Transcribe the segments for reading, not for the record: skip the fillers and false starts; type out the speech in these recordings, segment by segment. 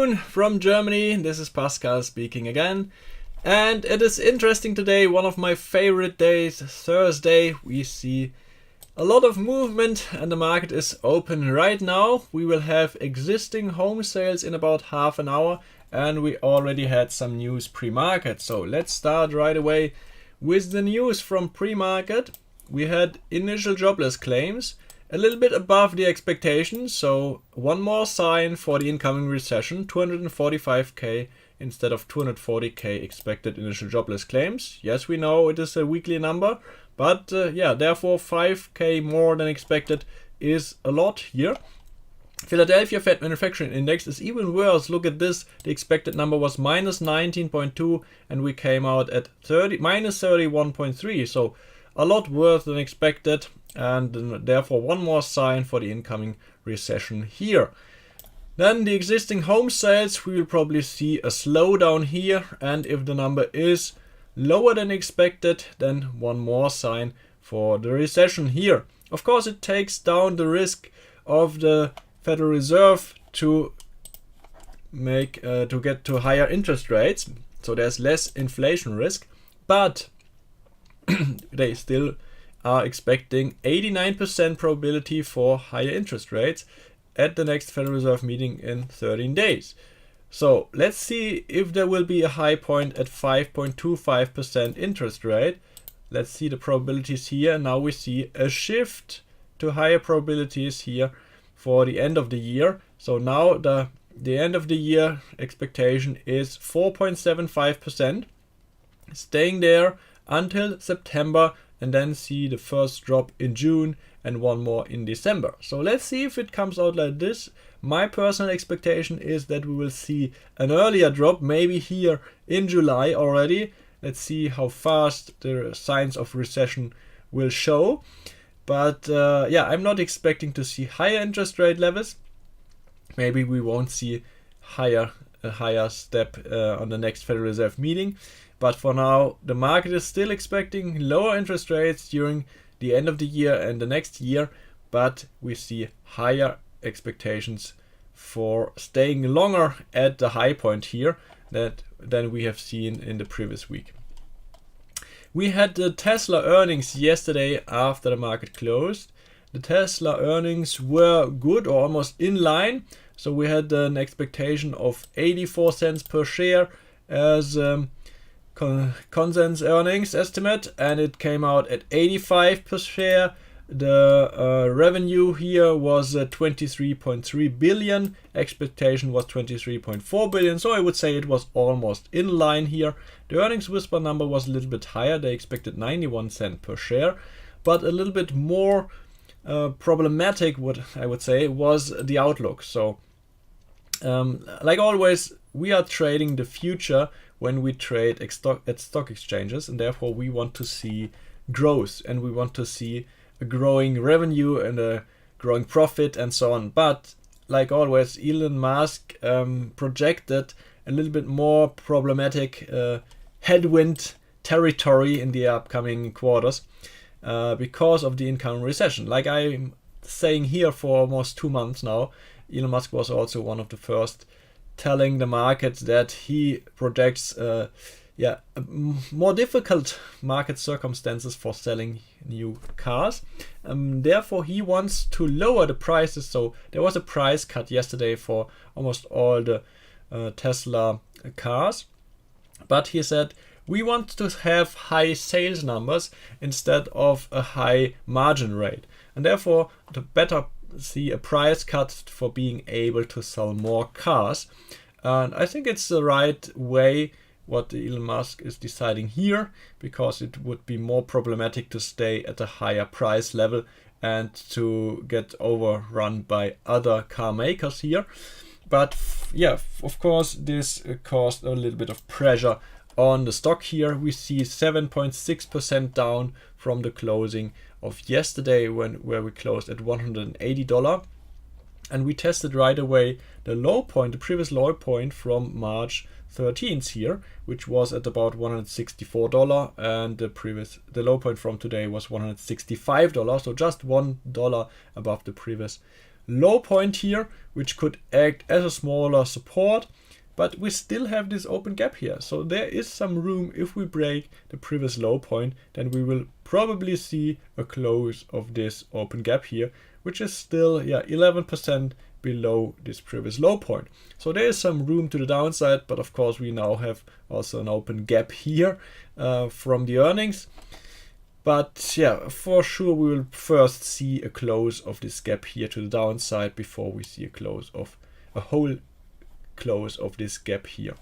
afternoon from Germany. This is Pascal speaking again. And it is interesting today, one of my favorite days, Thursday. We see a lot of movement and the market is open right now. We will have existing home sales in about half an hour and we already had some news pre-market. So let's start right away with the news from pre-market. We had initial jobless claims, a little bit above the expectations, so one more sign for the incoming recession, 245k instead of 240k expected initial jobless claims. Yes, we know it is a weekly number, but therefore 5k more than expected is a lot here. Philadelphia Fed Manufacturing Index is even worse. Look at this. The expected number was minus 19.2 and we came out at minus 31.3. So a lot worse than expected, and therefore one more sign for the incoming recession here. Then the existing home sales, we will probably see a slowdown here, and if the number is lower than expected, then one more sign for the recession here. Of course, it takes down the risk of the Federal Reserve to get to higher interest rates, so there's less inflation risk, but they still are expecting 89% probability for higher interest rates at the next Federal Reserve meeting in 13 days. So let's see if there will be a high point at 5.25% interest rate. Let's see the probabilities here. Now we see a shift to higher probabilities here for the end of the year. So now the end of the year expectation is 4.75%, staying there until September, and then see the first drop in June and one more in December. So let's see if it comes out like this. My personal expectation is that we will see an earlier drop, maybe here in July already. Let's see how fast the signs of recession will show. But I'm not expecting to see higher interest rate levels. Maybe we won't see a higher step on the next Federal Reserve meeting. But for now, the market is still expecting lower interest rates during the end of the year and the next year, but we see higher expectations for staying longer at the high point here than we have seen in the previous week. We had the Tesla earnings yesterday after the market closed. The Tesla earnings were good or almost in line, so we had an expectation of 84 cents per share as consensus earnings estimate, and it came out at 85 per share. The revenue here was 23.3 billion. Expectation was 23.4 billion. So I would say it was almost in line here. The earnings whisper number was a little bit higher. They expected 91 cents per share, but a little bit more problematic, what I would say, was the outlook. So like always, we are trading the future when we trade at stock exchanges, and therefore we want to see growth and we want to see a growing revenue and a growing profit and so on. But like always, Elon Musk projected a little bit more problematic headwind territory in the upcoming quarters because of the incoming recession. Like I'm saying here for almost 2 months now, Elon Musk was also one of the first telling the market that he projects more difficult market circumstances for selling new cars. Therefore, he wants to lower the prices. So there was a price cut yesterday for almost all the Tesla cars. But he said, we want to have high sales numbers instead of a high margin rate. And therefore, to better see a price cut for being able to sell more cars. And I think it's the right way what Elon Musk is deciding here, because it would be more problematic to stay at a higher price level and to get overrun by other car makers here. But of course, this caused a little bit of pressure on the stock here. We see 7.6% down from the closing of yesterday where we closed at $180. And we tested right away the low point, the previous low point from March 13th here, which was at about $164, and the low point from today was $165, so just $1 above the previous low point here, which could act as a smaller support, but we still have this open gap here. So there is some room. If we break the previous low point, then we will probably see a close of this open gap here, which is still 11% below this previous low point. So there is some room to the downside, but of course we now have also an open gap here from the earnings. But yeah, for sure we will first see a close of this gap here to the downside before we see a whole close of this gap here.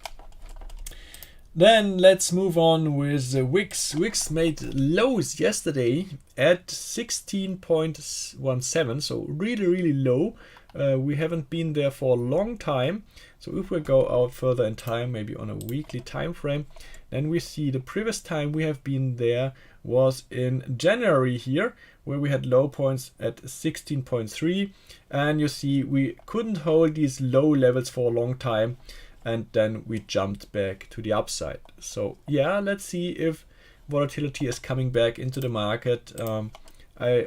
Then let's move on with the Wix. Wix made lows yesterday at 16.17, so really low. We haven't been there for a long time. So if we go out further in time, maybe on a weekly time frame, then we see the previous time we have been there was in January here, where we had low points at 16.3, and you see we couldn't hold these low levels for a long time, and then we jumped back to the upside. So yeah, let's see if volatility is coming back into the market. I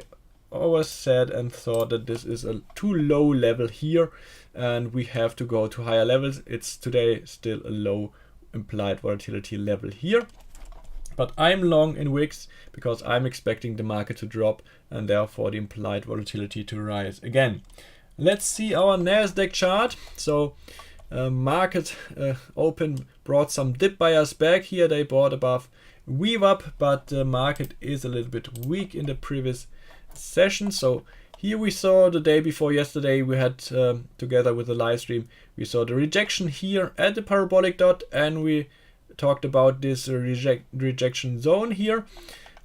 always said and thought that this is a too low level here, and we have to go to higher levels. It's today still a low implied volatility level here. But I'm long in Wix because I'm expecting the market to drop and therefore the implied volatility to rise again. Let's see our Nasdaq chart. So market open brought some dip buyers back here. They bought above VWAP, but the market is a little bit weak in the previous session. So here we saw the day before yesterday, we had together with the live stream, we saw the rejection here at the parabolic dot, and we talked about this rejection zone here.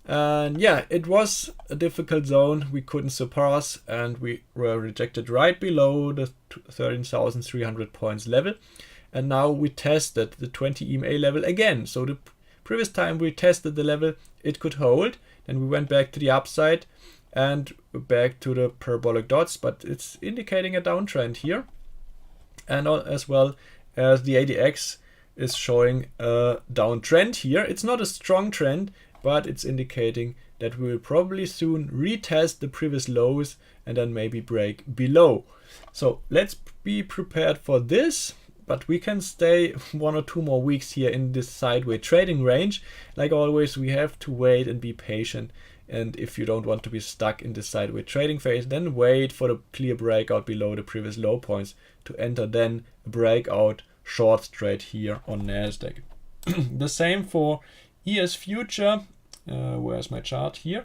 And yeah, it was a difficult zone we couldn't surpass, and we were rejected right below the 13,300 points level. And now we tested the 20 EMA level again. So the previous time we tested the level, it could hold, then we went back to the upside and back to the parabolic dots, but it's indicating a downtrend here. And as well as the ADX is showing a downtrend here. It's not a strong trend, but it's indicating that we will probably soon retest the previous lows and then maybe break below. So let's be prepared for this, but we can stay 1 or 2 more weeks here in this sideways trading range. Like always, we have to wait and be patient. And if you don't want to be stuck in this sideways trading phase, then wait for the clear breakout below the previous low points to enter then a breakout short trade here on Nasdaq. The same for ES future. Where's my chart here?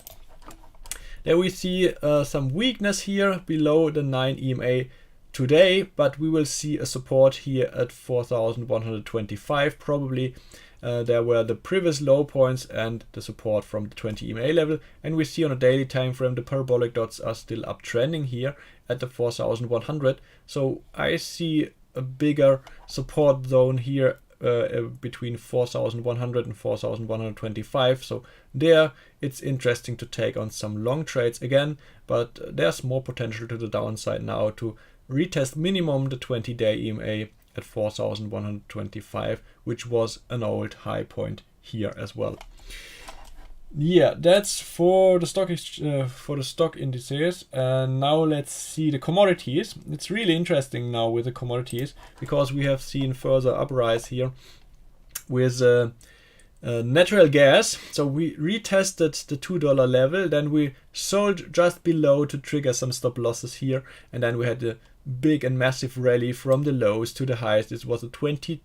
There we see some weakness here below the 9 EMA today, but we will see a support here at 4,125 probably. There were the previous low points and the support from the 20 EMA level, and we see on a daily time frame the parabolic dots are still uptrending here at the 4,100. So I see a bigger support zone here between 4,100 and 4,125. So there it's interesting to take on some long trades again, but there's more potential to the downside now to retest minimum the 20-day EMA at 4,125, which was an old high point here as well. Yeah, that's for the stock indices. And now let's see the commodities. It's really interesting now with the commodities because we have seen further uprise here with natural gas. So we retested the $2 level, then we sold just below to trigger some stop losses here, and then we had a big and massive rally from the lows to the highs. This was a 22%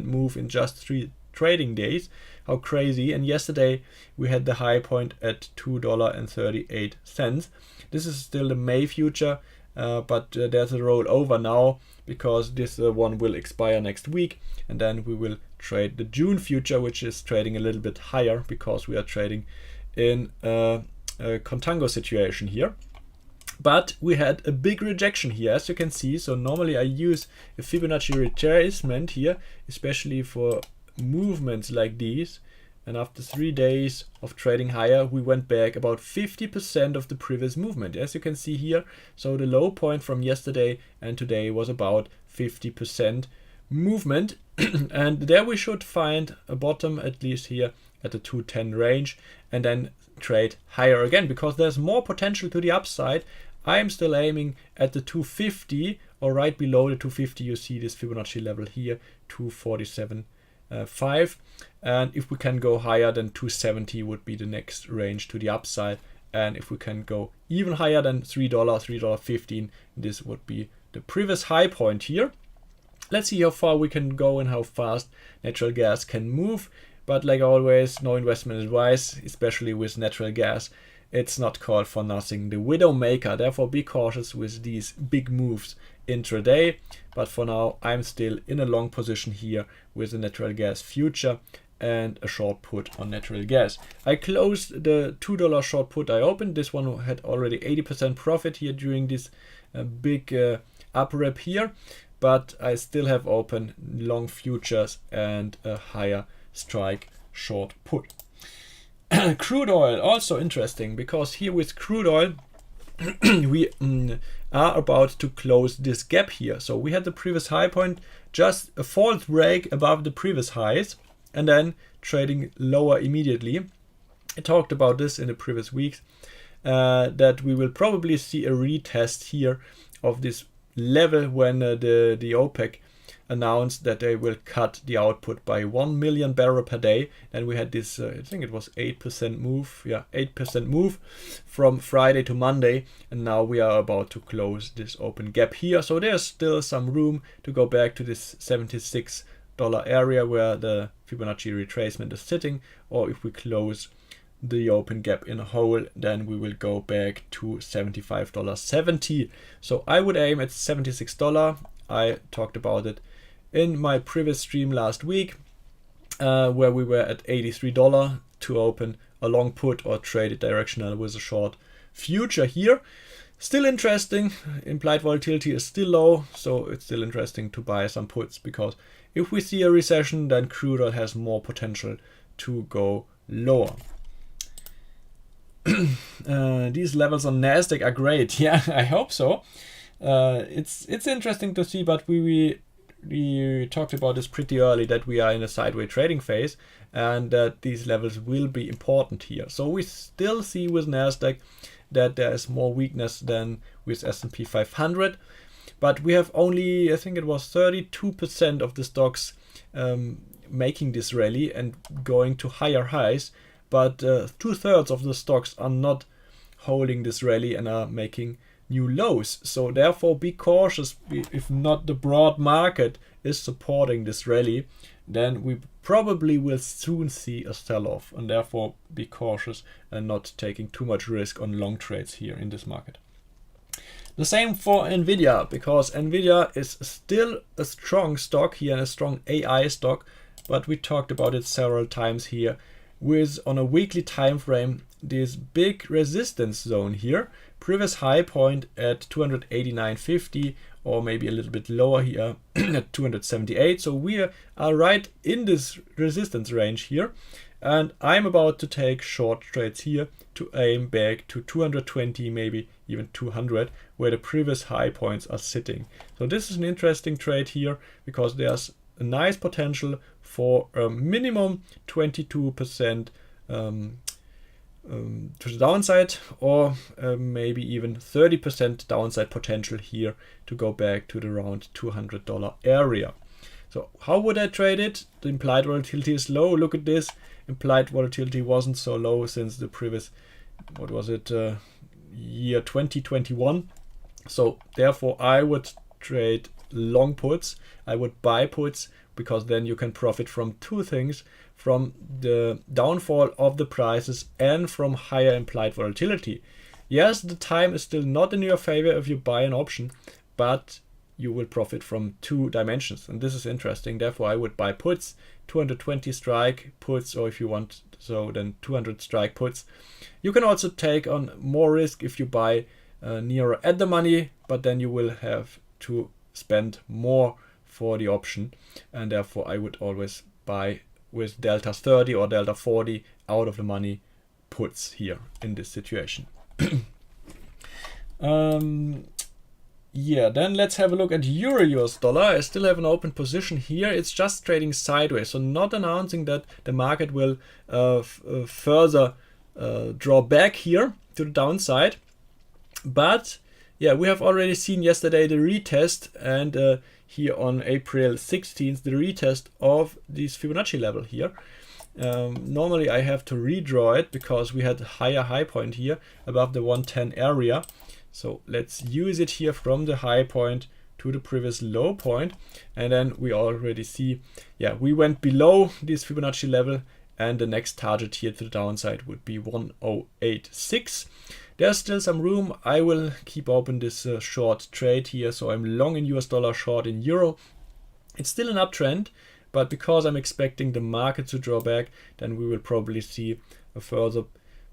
move in just 3 trading days. How crazy. And yesterday we had the high point at $2.38. This is still the May future, but there's a rollover now because this one will expire next week, and then we will trade the June future, which is trading a little bit higher because we are trading in a contango situation here. But we had a big rejection here, as you can see. So normally I use a Fibonacci retracement here, especially for movements like these, and after 3 days of trading higher, we went back about 50% of the previous movement, as you can see here. So the low point from yesterday and today was about 50% movement. And there we should find a bottom, at least here at the 210 range, and then trade higher again because there's more potential to the upside. I'm still aiming at the 250 or right below the 250. You see this Fibonacci level here, 247.5, and if we can go higher than 270 would be the next range to the upside, and if we can go even higher than $3.15, this would be the previous high point here. Let's see how far we can go and how fast natural gas can move. But like always, no investment advice, especially with natural gas. It's not called for nothing the widow maker. Therefore, be cautious with these big moves intraday. But for now, I'm still in a long position here with the natural gas future and a short put on natural gas. I closed the $2 short put I opened. This one had already 80% profit here during this big up rep here. But I still have open long futures and a higher strike short put. Crude oil, also interesting, because here with crude oil we are about to close this gap here. So we had the previous high point, just a false break above the previous highs, and then trading lower immediately. I talked about this in the previous weeks, that we will probably see a retest here of this level when the OPEC announced that they will cut the output by 1 million barrel per day. And we had this, I think it was 8% move, 8% move from Friday to Monday, and now we are about to close this open gap here. So there's still some room to go back to this $76 area where the Fibonacci retracement is sitting, or if we close the open gap in a hole, then we will go back to $75.70. So I would aim at $76. I talked about it in my previous stream last week, where we were at $83 to open a long put or trade it directional with a short future here. Still interesting. Implied volatility is still low, so it's still interesting to buy some puts, because if we see a recession, then crude oil has more potential to go lower. These levels on Nasdaq are great. Yeah, I hope so. It's interesting to see, but we talked about this pretty early, that we are in a sideways trading phase and that these levels will be important here. So we still see with Nasdaq that there is more weakness than with S&P 500, but we have only, I think it was 32% of the stocks making this rally and going to higher highs, but 2/3 of the stocks are not holding this rally and are making new lows. So therefore be cautious. If not the broad market is supporting this rally, then we probably will soon see a sell-off, and therefore be cautious and not taking too much risk on long trades here in this market. The same for Nvidia, because Nvidia is still a strong stock here and a strong AI stock, but we talked about it several times here with, on a weekly time frame, this big resistance zone here, previous high point at 289.50, or maybe a little bit lower here at 278. So we are right in this resistance range here, and I'm about to take short trades here to aim back to 220, maybe even 200, where the previous high points are sitting. So this is an interesting trade here, because there's a nice potential for a minimum 22% to the downside, or maybe even 30% downside potential here to go back to the around $200 area. So how would I trade it? The implied volatility is low. Look at this. Implied volatility wasn't so low since the previous, what was it, year 2021. So therefore I would trade long puts. I would buy puts, because then you can profit from two things: from the downfall of the prices and from higher implied volatility. Yes, the time is still not in your favor if you buy an option, but you will profit from two dimensions, and this is interesting. Therefore I would buy puts, 220 strike puts, or if you want so, then 200 strike puts. You can also take on more risk if you buy nearer at the money, but then you will have to spend more for the option, and therefore I would always buy with delta 30 or delta 40 out of the money puts here in this situation. Yeah, then let's have a look at Euro US dollar. I still have an open position here. It's just trading sideways, so not announcing that the market will further draw back here to the downside, but yeah, we have already seen yesterday the retest, and here on April 16th, the retest of this Fibonacci level here. Normally I have to redraw it because we had a higher high point here above the 110 area. So let's use it here from the high point to the previous low point, and then we already see, yeah, we went below this Fibonacci level, and the next target here to the downside would be 1086. There's still some room. I will keep open this short trade here, so I'm long in US dollar, short in euro. It's still an uptrend, but because I'm expecting the market to draw back, then we will probably see a further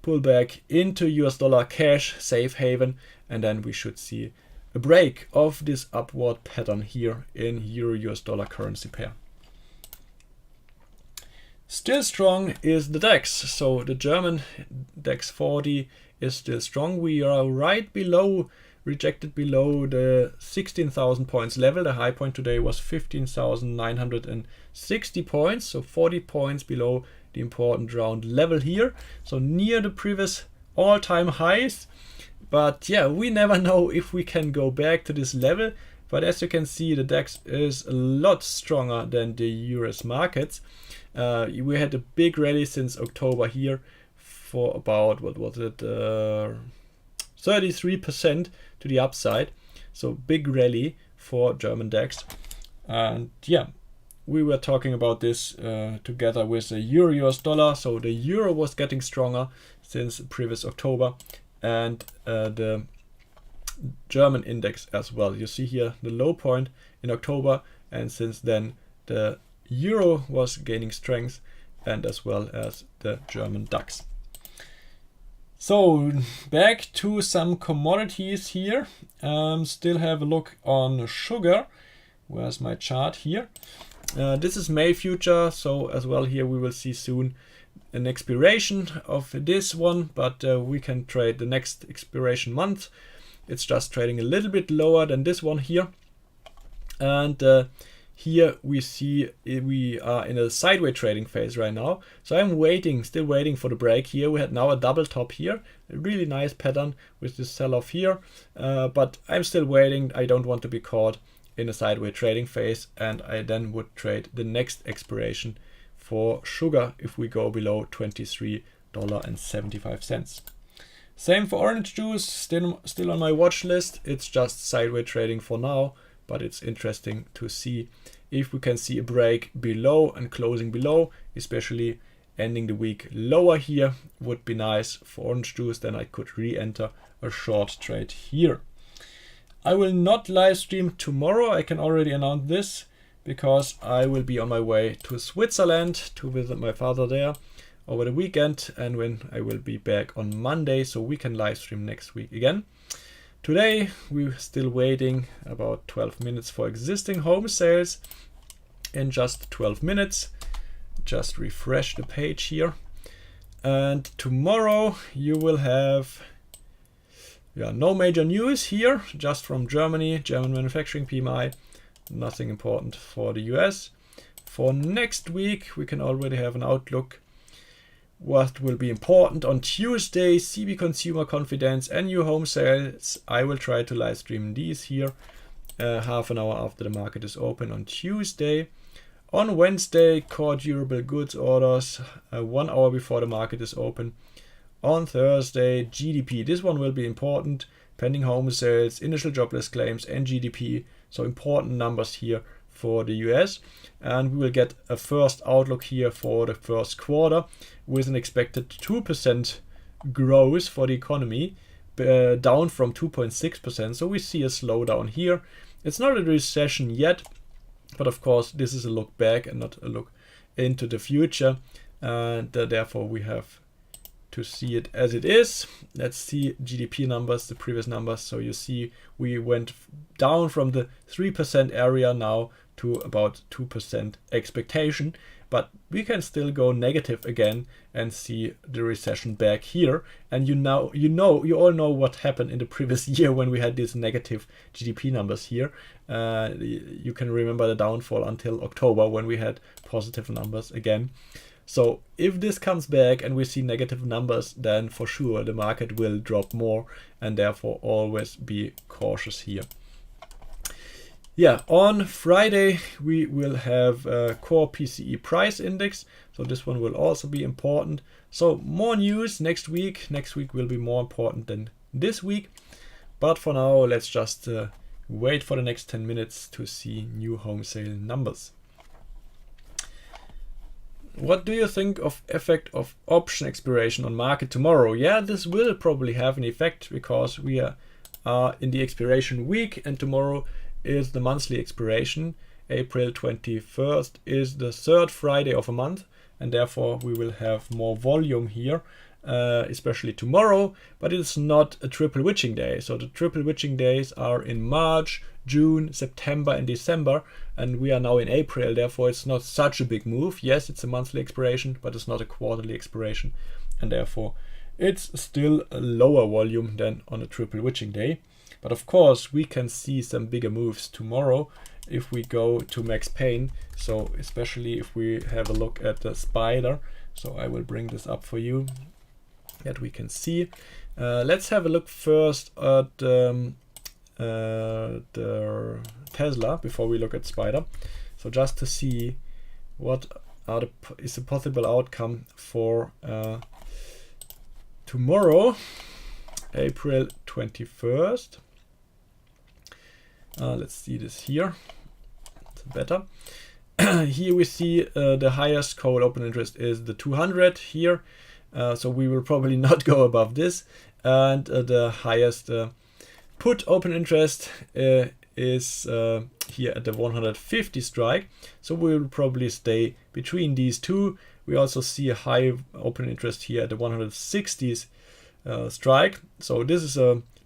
pullback into US dollar cash safe haven, and then we should see a break of this upward pattern here in euro US dollar currency pair. Still strong is the DAX. So the German DAX 40 is still strong. We are right below, rejected below the 16,000 points level. The high point today was 15,960 points, so 40 points below the important round level here. So near the previous all-time highs. But yeah, we never know if we can go back to this level. But as you can see, the DAX is a lot stronger than the US markets. We had a big rally since October here for about, what was it, 33% to the upside. So big rally for German DAX. And yeah, we were talking about this together with the euro US dollar. So the euro was getting stronger since previous October, and the German index as well. You see here the low point in October, and since then the euro was gaining strength, and as well as the German DAX. So back to some commodities here. Still have a look on sugar. Where's my chart here? This is May future, so as well here we will see soon an expiration of this one, but we can trade the next expiration month. It's just trading a little bit lower than this one here, and here we see we are in a sideways trading phase right now. So I'm still waiting for the break here. We had now a double top here, a really nice pattern with this sell-off here, but I'm still waiting. I don't want to be caught in a sideways trading phase, and I then would trade the next expiration for sugar if we go below $23.75. Same for orange juice, still on my watch list. It's just sideways trading for now, but it's interesting to see if we can see a break below and closing below, especially ending the week lower here would be nice for orange juice. Then I could re-enter a short trade here. I will not live stream tomorrow. I can already announce this because I will be on my way to Switzerland to visit my father there over the weekend, and when I will be back on Monday, so we can live stream next week again. Today we're still waiting about 12 minutes for existing home sales. In just 12 minutes, just refresh the page here, and tomorrow you will have no major news here, just from Germany, German manufacturing PMI, nothing important for the US. For next week we can already have an outlook. What will be important on Tuesday: CB consumer confidence and new home sales. I will try to live stream these here half an hour after the market is open on Tuesday. On Wednesday, core durable goods orders 1 hour before the market is open. On Thursday, GDP. This one will be important. Pending home sales, initial jobless claims, and GDP. So important numbers here for the US. And we will get a first outlook here for the first quarter with an expected 2% growth for the economy, down from 2.6%. So we see a slowdown here. It's not a recession yet, but of course this is a look back and not a look into the future. And therefore we have to see it as it is. Let's see GDP numbers, the previous numbers. So you see we went down from the 3% area now to about 2% expectation, but we can still go negative again and see the recession back here. And you all know what happened in the previous year when we had these negative GDP numbers here. You can remember the downfall until October when we had positive numbers again. So if this comes back and we see negative numbers, then for sure the market will drop more, and therefore always be cautious here. Yeah, on Friday we will have a core PCE price index, so this one will also be important. So more news next week. Next week will be more important than this week, but for now let's just wait for the next 10 minutes to see new home sale numbers. What do you think of effect of option expiration on market tomorrow? Yeah, this will probably have an effect because we are in the expiration week, and tomorrow is the monthly expiration. April 21st is the third Friday of a month, and therefore we will have more volume here, especially tomorrow, but it's not a triple witching day. So the triple witching days are in March, June, September and December, and we are now in April, therefore it's not such a big move. Yes, it's a monthly expiration, but it's not a quarterly expiration, and therefore it's still a lower volume than on a triple witching day. But of course we can see some bigger moves tomorrow if we go to max pain, so especially if we have a look at the spider. So I will bring this up for you that we can see. Let's have a look first at the Tesla before we look at spider. So just to see what is a possible outcome for tomorrow, April 21st. Let's see this here. It's better. Here we see the highest call open interest is the 200 here. So we will probably not go above this. And the highest put open interest is here at the 150 strike. So we will probably stay between these two. We also see a high open interest here at the 160s strike. So this is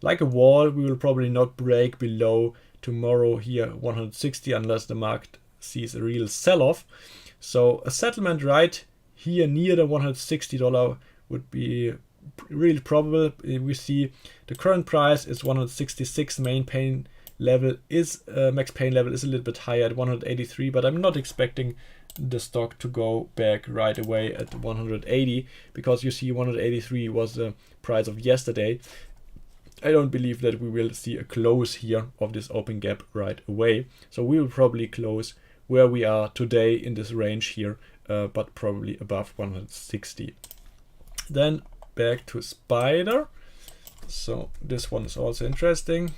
like a wall. We will probably not break below tomorrow here 160 unless the market sees a real sell-off. So a settlement right here near the $160 would be really probable. We see the current price is 166. Main pain level is max pain level is a little bit higher at 183, but I'm not expecting the stock to go back right away at 180, because you see 183 was the price of yesterday. I don't believe that we will see a close here of this open gap right away. So we will probably close where we are today in this range here, but probably above 160. Then back to spider. So this one is also interesting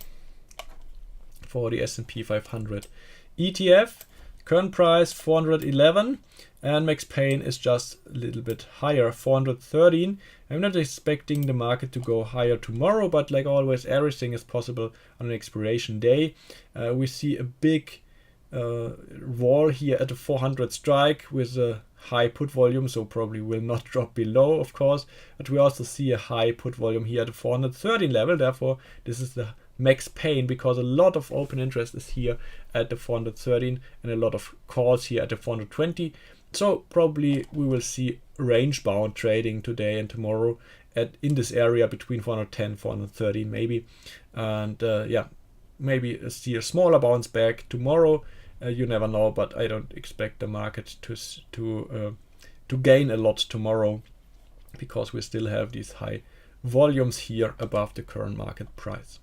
for the S&P 500 ETF. Current price 411, and max pain is just a little bit higher, 413. I'm not expecting the market to go higher tomorrow, but like always, everything is possible on an expiration day. We see a big wall here at the 400 strike with a high put volume, so probably will not drop below, of course. But we also see a high put volume here at the 413 level. Therefore, this is the max pain, because a lot of open interest is here at the 413 and a lot of calls here at the 420. So probably we will see range bound trading today and tomorrow in this area between 410 413 maybe, and yeah, maybe see a smaller bounce back tomorrow. You never know, but I don't expect the market to gain a lot tomorrow, because we still have these high volumes here above the current market price.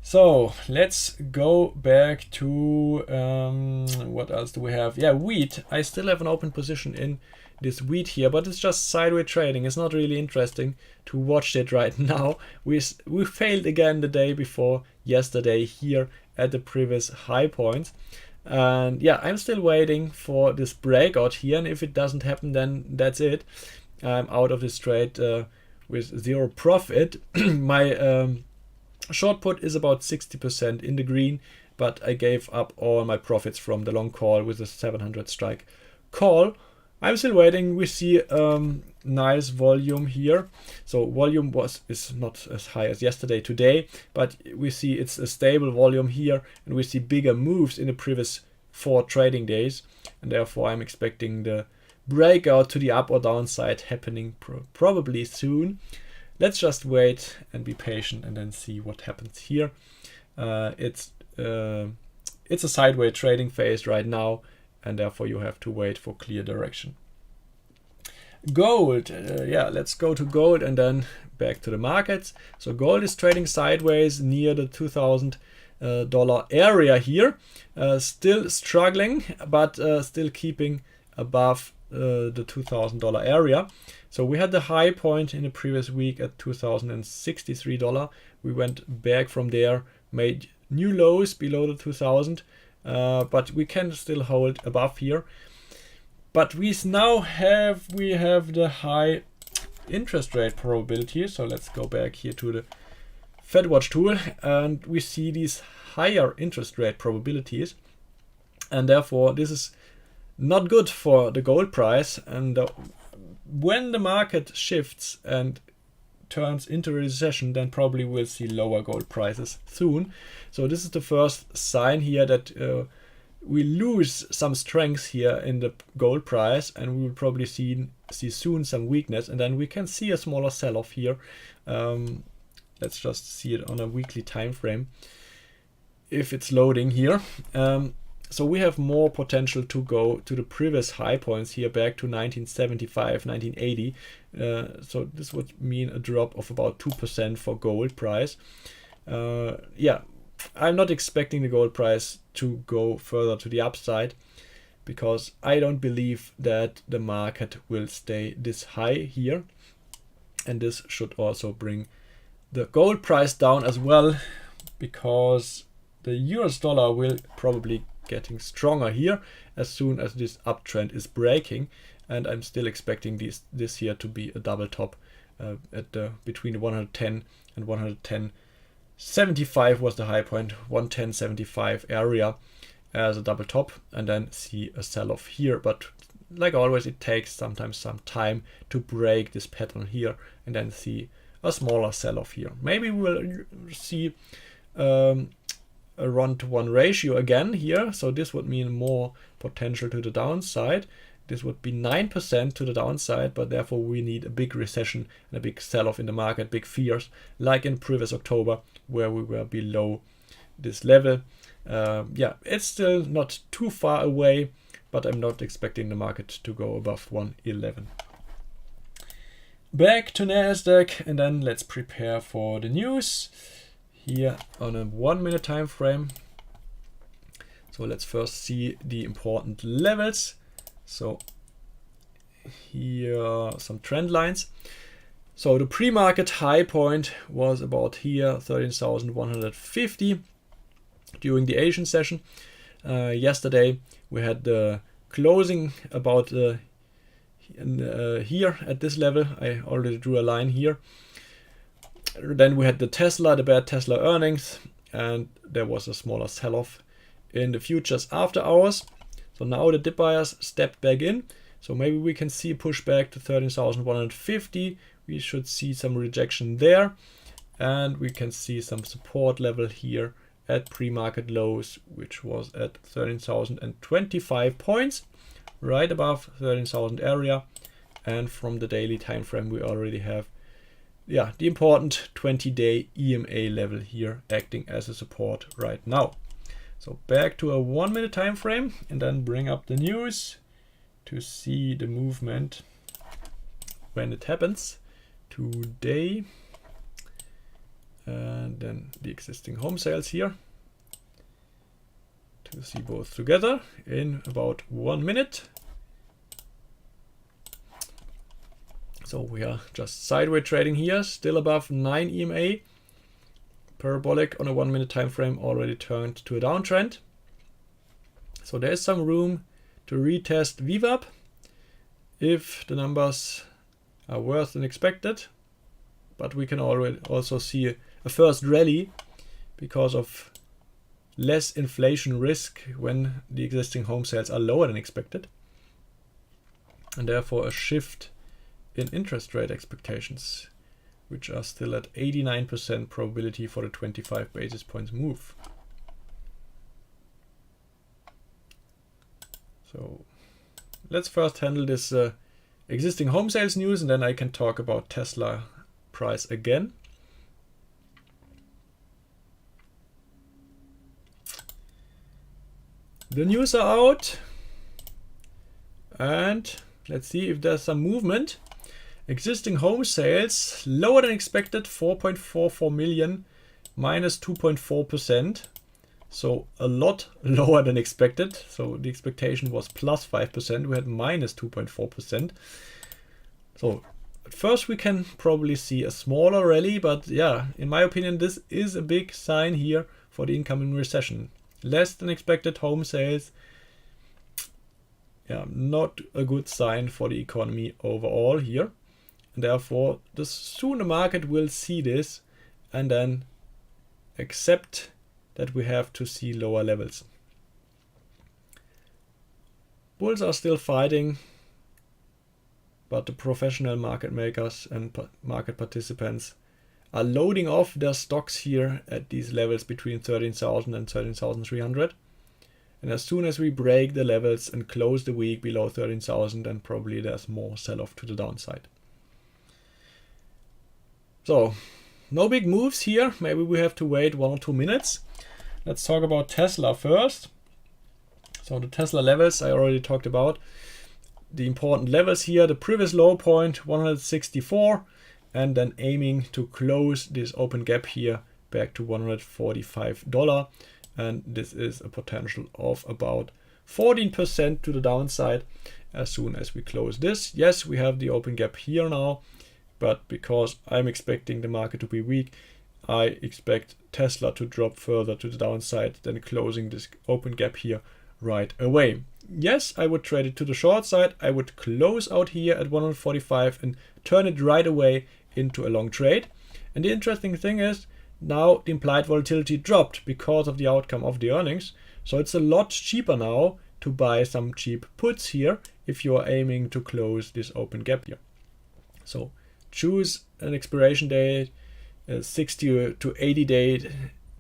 So let's go back to what else do we have? Yeah, wheat. I still have an open position in this wheat here, but it's just sideways trading. It's not really interesting to watch it right now. We failed again the day before yesterday here at the previous high points. And yeah, I'm still waiting for this breakout here, and if it doesn't happen, then that's it. I'm out of this trade with zero profit. My short put is about 60% in the green, but I gave up all my profits from the long call with a 700 strike call. I'm still waiting. We see nice volume here. So volume is not as high as yesterday today, but we see it's a stable volume here, and we see bigger moves in the previous 4 trading days, and therefore I'm expecting the breakout to the up or downside happening probably soon. Let's just wait and be patient and then see what happens here. It's a sideways trading phase right now, and therefore you have to wait for clear direction. Gold, yeah, let's go to gold and then back to the markets. So gold is trading sideways near the $2,000 area here, still struggling, but still keeping above the $2,000 area. So we had the high point in the previous week at $2,063. We went back from there, made new lows below the 2,000, but we can still hold above here. But we now have the high interest rate probability. So let's go back here to the FedWatch tool, and we see these higher interest rate probabilities, and therefore this is not good for the gold price. And when the market shifts and turns into a recession, then probably we'll see lower gold prices soon. So this is the first sign here that we lose some strength here in the gold price, and we will probably see soon some weakness, and then we can see a smaller sell-off here. Let's just see it on a weekly time frame if it's loading here. So we have more potential to go to the previous high points here, back to 1975, 1980. So this would mean a drop of about 2% for gold price. Yeah, I'm not expecting the gold price to go further to the upside, because I don't believe that the market will stay this high here, and this should also bring the gold price down as well, because the US dollar will probably getting stronger here as soon as this uptrend is breaking, and I'm still expecting this here to be a double top at between the 110 and 110.75 was the high point, 110.75 area as a double top, and then see a sell-off here. But like always, it takes sometimes some time to break this pattern here and then see a smaller sell-off here. Maybe we'll see a 1-to-1 ratio again here, so this would mean more potential to the downside. This would be 9% to the downside, but therefore we need a big recession and a big sell-off in the market, big fears, like in previous October, where we were below this level. Yeah, it's still not too far away, but I'm not expecting the market to go above 111. Back to Nasdaq, and then let's prepare for the news here on a 1-minute time frame. So let's first see the important levels. So here are some trend lines. So the pre-market high point was about here, 13,150 during the Asian session. Yesterday we had the closing about here at this level. I already drew a line here. Then we had the bad Tesla earnings, and there was a smaller sell-off in the futures after hours. So now the dip buyers stepped back in. So maybe we can see a pushback to 13,150. We should see some rejection there, and we can see some support level here at pre-market lows, which was at 13,025 points, right above 13,000 area. And from the daily time frame, we already have the important 20-day EMA level here acting as a support right now. So back to a 1-minute time frame, and then bring up the news to see the movement when it happens today. And then the existing home sales here to see both together in about 1 minute. So we are just sideways trading here, still above 9 EMA. Parabolic on a 1-minute time frame already turned to a downtrend. So there is some room to retest VWAP if the numbers are worse than expected. But we can already also see a first rally because of less inflation risk when the existing home sales are lower than expected, and therefore a shift in interest rate expectations, which are still at 89% probability for the 25 basis points move. So let's first handle this existing home sales news, and then I can talk about Tesla price again. The news are out. And let's see if there's some movement. Existing home sales lower than expected, 4.44 million, minus 2.4%. So a lot lower than expected. So the expectation was plus 5%. We had minus 2.4%. So at first we can probably see a smaller rally, but yeah, in my opinion, this is a big sign here for the incoming recession. Less than expected home sales. Yeah, not a good sign for the economy overall here. And therefore, soon the market will see this and then accept that we have to see lower levels. Bulls are still fighting, but the professional market makers and market participants are loading off their stocks here at these levels between 13,000 and 13,300. And as soon as we break the levels and close the week below 13,000, then probably there's more sell-off to the downside. So, no big moves here. Maybe we have to wait 1 or 2 minutes. Let's talk about Tesla first. So the Tesla levels I already talked about. The important levels here, the previous low point 164, and then aiming to close this open gap here back to $145. And this is a potential of about 14% to the downside as soon as we close this. Yes, we have the open gap here now, but because I'm expecting the market to be weak, I expect Tesla to drop further to the downside than closing this open gap here right away. Yes, I would trade it to the short side. I would close out here at 145 and turn it right away into a long trade. And the interesting thing is, now the implied volatility dropped because of the outcome of the earnings. So it's a lot cheaper now to buy some cheap puts here if you are aiming to close this open gap here. So choose an expiration date 60 to 80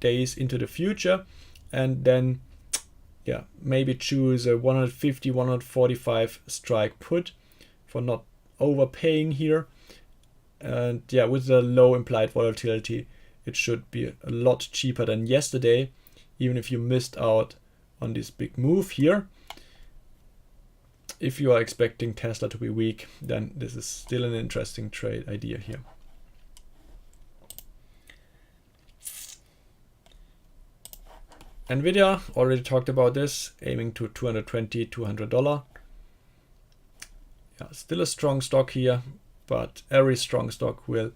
days into the future, and then maybe choose a 150, 145 strike put for not overpaying here. And with the low implied volatility, it should be a lot cheaper than yesterday, even if you missed out on this big move here. If you are expecting Tesla to be weak, then this is still an interesting trade idea here. Nvidia, already talked about this, aiming to $220, $200. Yeah, still a strong stock here, but every strong stock will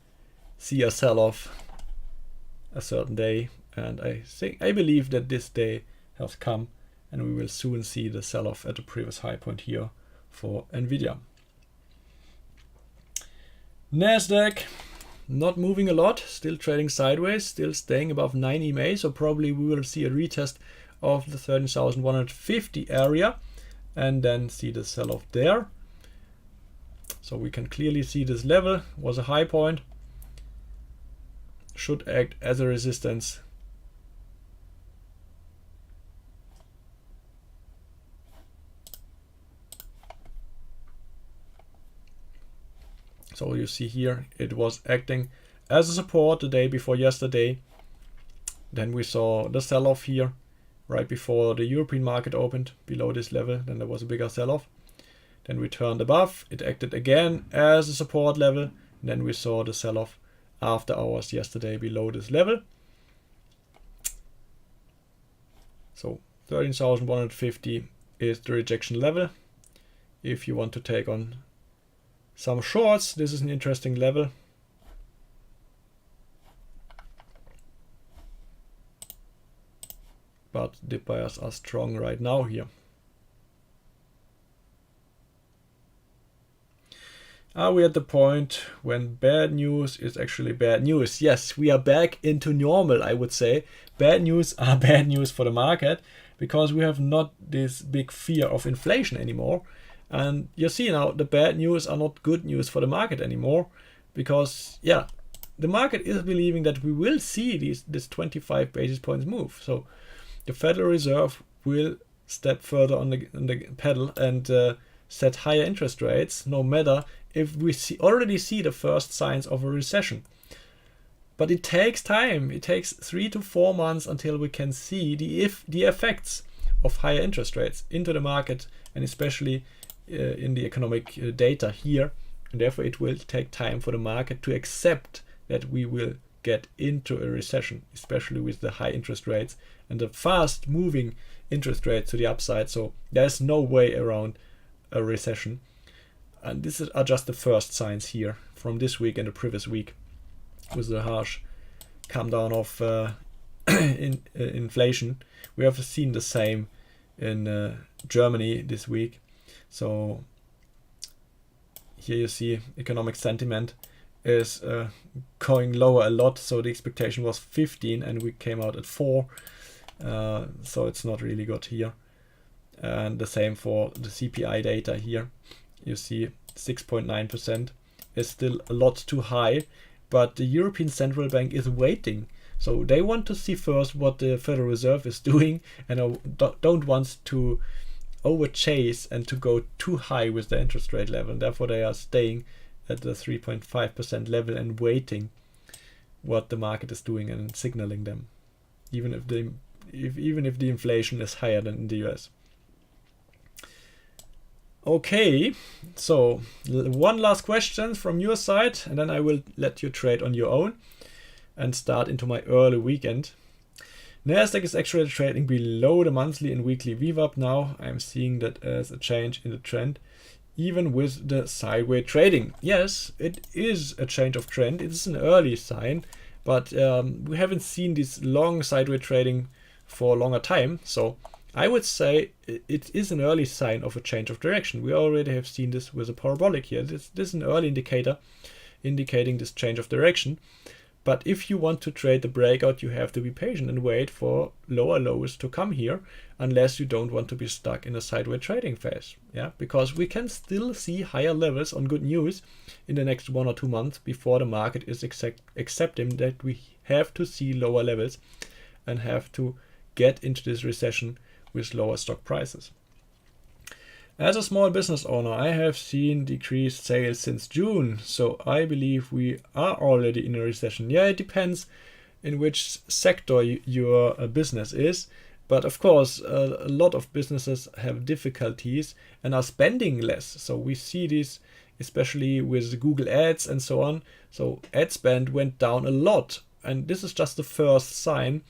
see a sell-off a certain day, and I believe that this day has come, and we will soon see the sell-off at the previous high point here for Nvidia. Nasdaq, not moving a lot, still trading sideways, still staying above 9 EMA, so probably we will see a retest of the 13,150 area and then see the sell-off there. So we can clearly see this level was a high point, should act as a resistance. So you see here, it was acting as a support the day before yesterday. Then we saw the sell-off here right before the European market opened below this level. Then there was a bigger sell-off. Then we turned above. It acted again as a support level. And then we saw the sell-off after hours yesterday below this level. So 13,150 is the rejection level. If you want to take on some shorts, this is an interesting level. But the buyers are strong right now here. Are we at the point when bad news is actually bad news? Yes, we are back into normal, I would say. Bad news are bad news for the market because we have not this big fear of inflation anymore. And you see now the bad news are not good news for the market anymore because, the market is believing that we will see this 25 basis points move. So the Federal Reserve will step further on the pedal and set higher interest rates, no matter if we already see the first signs of a recession. But it takes time. It takes 3 to 4 months until we can see the effects of higher interest rates into the market, and especially in the economic data here, and therefore it will take time for the market to accept that we will get into a recession, especially with the high interest rates and the fast moving interest rates to the upside. So there's no way around a recession, and these are just the first signs here from this week and the previous week with the harsh come down of inflation. We have seen the same in Germany this week. So here you see economic sentiment is going lower a lot. So the expectation was 15 and we came out at 4. So it's not really good here. And the same for the CPI data here. You see 6.9% is still a lot too high, but the European Central Bank is waiting. So they want to see first what the Federal Reserve is doing, and don't want to overchase and to go too high with the interest rate level. And therefore they are staying at the 3.5% level and waiting what the market is doing and signaling them, even if the inflation is higher than in the US. Okay, so one last question from your side, and then I will let you trade on your own and start into my early weekend. Nasdaq is actually trading below the monthly and weekly VWAP now. I'm seeing that as a change in the trend, even with the sideways trading. Yes, it is a change of trend. It is an early sign, but we haven't seen this long sideways trading for a longer time. So I would say it is an early sign of a change of direction. We already have seen this with a parabolic here. This is an early indicator indicating this change of direction. But if you want to trade the breakout, you have to be patient and wait for lower lows to come here, unless you don't want to be stuck in a sideways trading phase. Yeah, because we can still see higher levels on good news in the next 1 or 2 months before the market is accepting that we have to see lower levels and have to get into this recession with lower stock prices. As a small business owner, I have seen decreased sales since June, so I believe we are already in a recession. Yeah, it depends in which sector your business is, but of course a lot of businesses have difficulties and are spending less. So we see this especially with Google Ads and so on. So ad spend went down a lot, and this is just the first sign.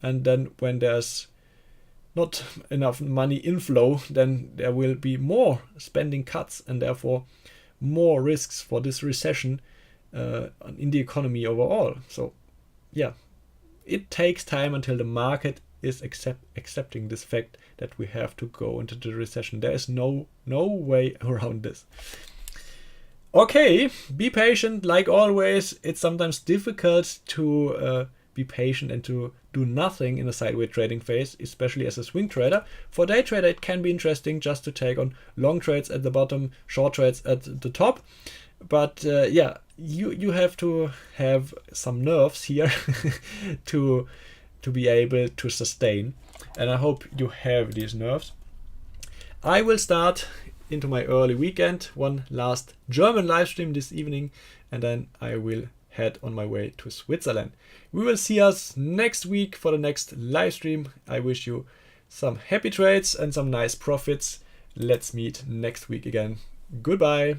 And then when there's not enough money inflow, then there will be more spending cuts and therefore more risks for this recession in the economy overall. So yeah, it takes time until the market is accepting this fact that we have to go into the recession. There is no way around this. Okay, be patient. Like always, it's sometimes difficult to be patient and to do nothing in a sideways trading phase, especially as a swing trader. For day trader, it can be interesting just to take on long trades at the bottom, short trades at the top. But yeah, you have to have some nerves here to be able to sustain. And I hope you have these nerves. I will start into my early weekend, one last German live stream this evening, and then I will head on my way to Switzerland. We will see us next week for the next live stream. I wish you some happy trades and some nice profits. Let's meet next week again. Goodbye.